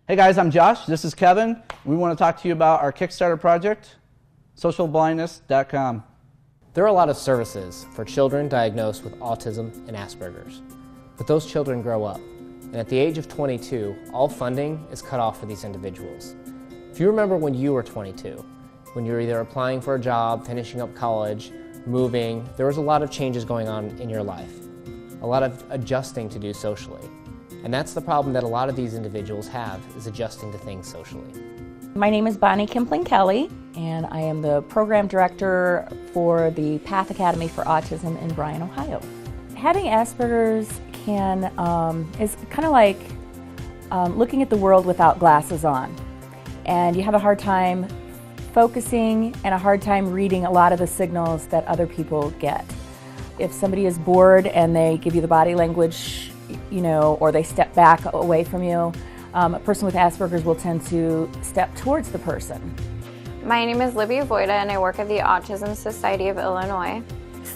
Hey guys, I'm Josh. This is Kevin. We want to talk to you about our Kickstarter project, socialblindness.com. There are a lot of services for children diagnosed with autism and Asperger's, but those children grow up, and at the age of 22, all funding is cut off for these individuals. If you remember when you were 22, when you were either applying for a job, finishing up college, moving, there was a lot of changes going on in your life, a lot of adjusting to do socially. And that's the problem that a lot of these individuals have, is adjusting to things socially. My name is Bonnie Kimpling-Kelly, and I am the program director for the Path Academy for Autism in Bryan, Ohio. Having Asperger's is kind of like looking at the world without glasses on. And you have a hard time focusing and a hard time reading a lot of the signals that other people get. If somebody is bored and they give you the body language, or they step back away from you, a person with Asperger's will tend to step towards the person. My name is Libby Voida and I work at the Autism Society of Illinois.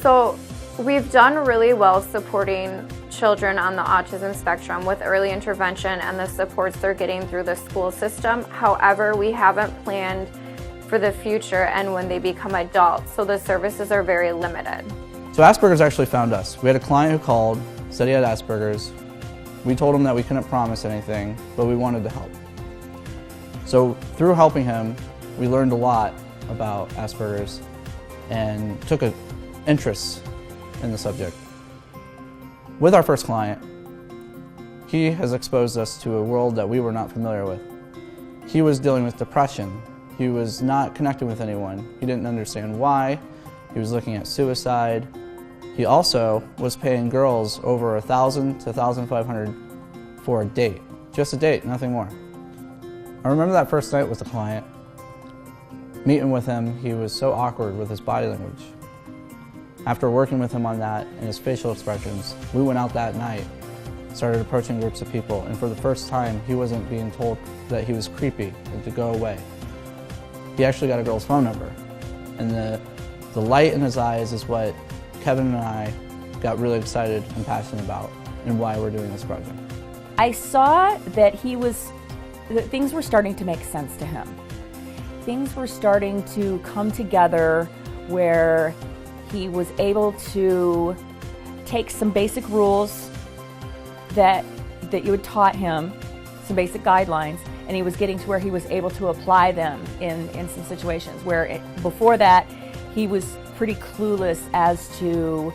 So we've done really well supporting children on the autism spectrum with early intervention and the supports they're getting through the school system. However, we haven't planned for the future and when they become adults, so the services are very limited. So Asperger's actually found us. We had a client who called, said he had Asperger's. We told him that we couldn't promise anything, but we wanted to help. So through helping him, we learned a lot about Asperger's and took an interest in the subject. With our first client, he has exposed us to a world that we were not familiar with. He was dealing with depression. He was not connecting with anyone. He didn't understand why. He was looking at suicide. He also was paying girls over $1,000 to $1,500 for a date. Just a date, nothing more. I remember that first night with the client. Meeting with him, he was so awkward with his body language. After working with him on that and his facial expressions, we went out that night, started approaching groups of people, and for the first time, he wasn't being told that he was creepy and to go away. He actually got a girl's phone number, and the light in his eyes is what Kevin and I got really excited and passionate about and why we're doing this project. I saw that that things were starting to make sense to him. Things were starting to come together where he was able to take some basic rules that you had taught him, some basic guidelines, and he was getting to where he was able to apply them in some situations where before that he was pretty clueless as to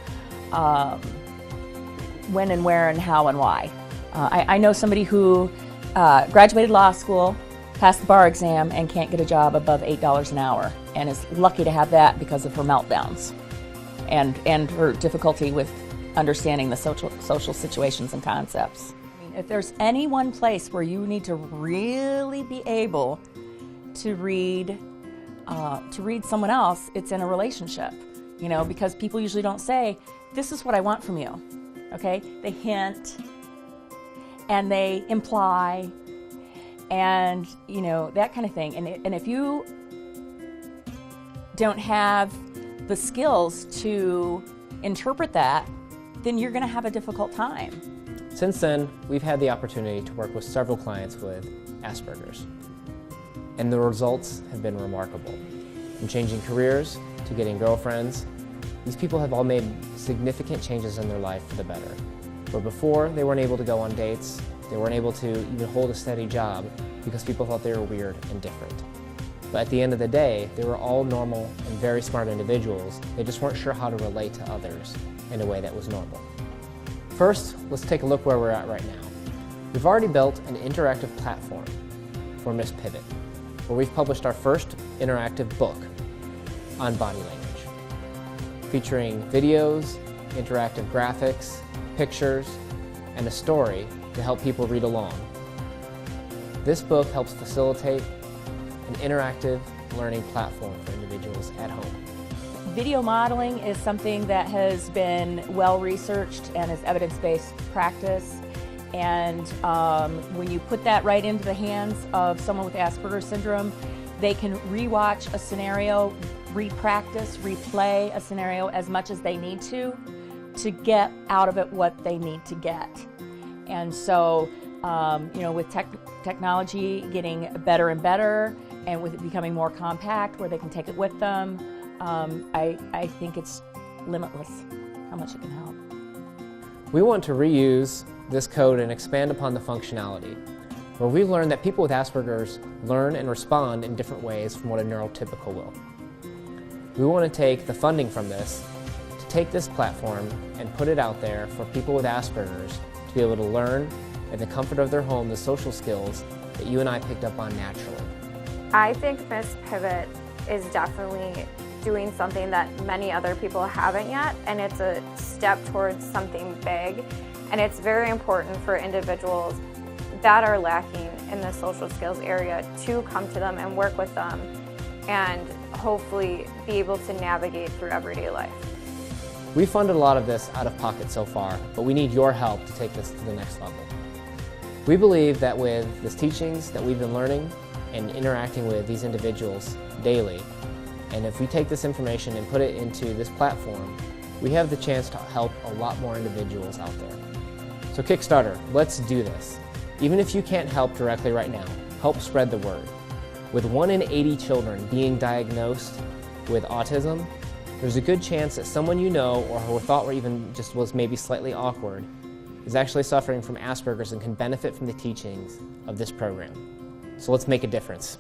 when and where and how and why. I know somebody who graduated law school, passed the bar exam, and can't get a job above $8 an hour, and is lucky to have that because of her meltdowns and her difficulty with understanding the social situations and concepts. I mean, if there's any one place where you need to really be able to read someone else, it's in a relationship, because people usually don't say, this is what I want from you, okay? They hint and they imply and, that kind of thing. And if you don't have the skills to interpret that, then you're gonna have a difficult time. Since then, we've had the opportunity to work with several clients with Asperger's, and the results have been remarkable. From changing careers to getting girlfriends, these people have all made significant changes in their life for the better. Where before, they weren't able to go on dates, they weren't able to even hold a steady job because people thought they were weird and different. But at the end of the day, they were all normal and very smart individuals. They just weren't sure how to relate to others in a way that was normal. First, let's take a look where we're at right now. We've already built an interactive platform for Miss Pivot, where we've published our first interactive book on body language, featuring videos, interactive graphics, pictures, and a story to help people read along. This book helps facilitate an interactive learning platform for individuals at home. Video modeling is something that has been well researched and is evidence-based practice. And when you put that right into the hands of someone with Asperger's syndrome, they can rewatch a scenario, re-practice, replay a scenario as much as they need to get out of it what they need to get. And so, with technology getting better and better, and with it becoming more compact where they can take it with them, I think it's limitless how much it can help. We want to reuse this code and expand upon the functionality, where we've learned that people with Asperger's learn and respond in different ways from what a neurotypical will. We want to take the funding from this to take this platform and put it out there for people with Asperger's to be able to learn in the comfort of their home the social skills that you and I picked up on naturally. I think Miss Pivot is definitely doing something that many other people haven't yet, and it's a step towards something big. And it's very important for individuals that are lacking in the social skills area to come to them and work with them and hopefully be able to navigate through everyday life. We funded a lot of this out of pocket so far, but we need your help to take this to the next level. We believe that with the teachings that we've been learning and interacting with these individuals daily, and if we take this information and put it into this platform, we have the chance to help a lot more individuals out there. So Kickstarter, let's do this. Even if you can't help directly right now, help spread the word. With 1 in 80 children being diagnosed with autism, there's a good chance that someone you know or who thought were even just was maybe slightly awkward is actually suffering from Asperger's and can benefit from the teachings of this program. So let's make a difference.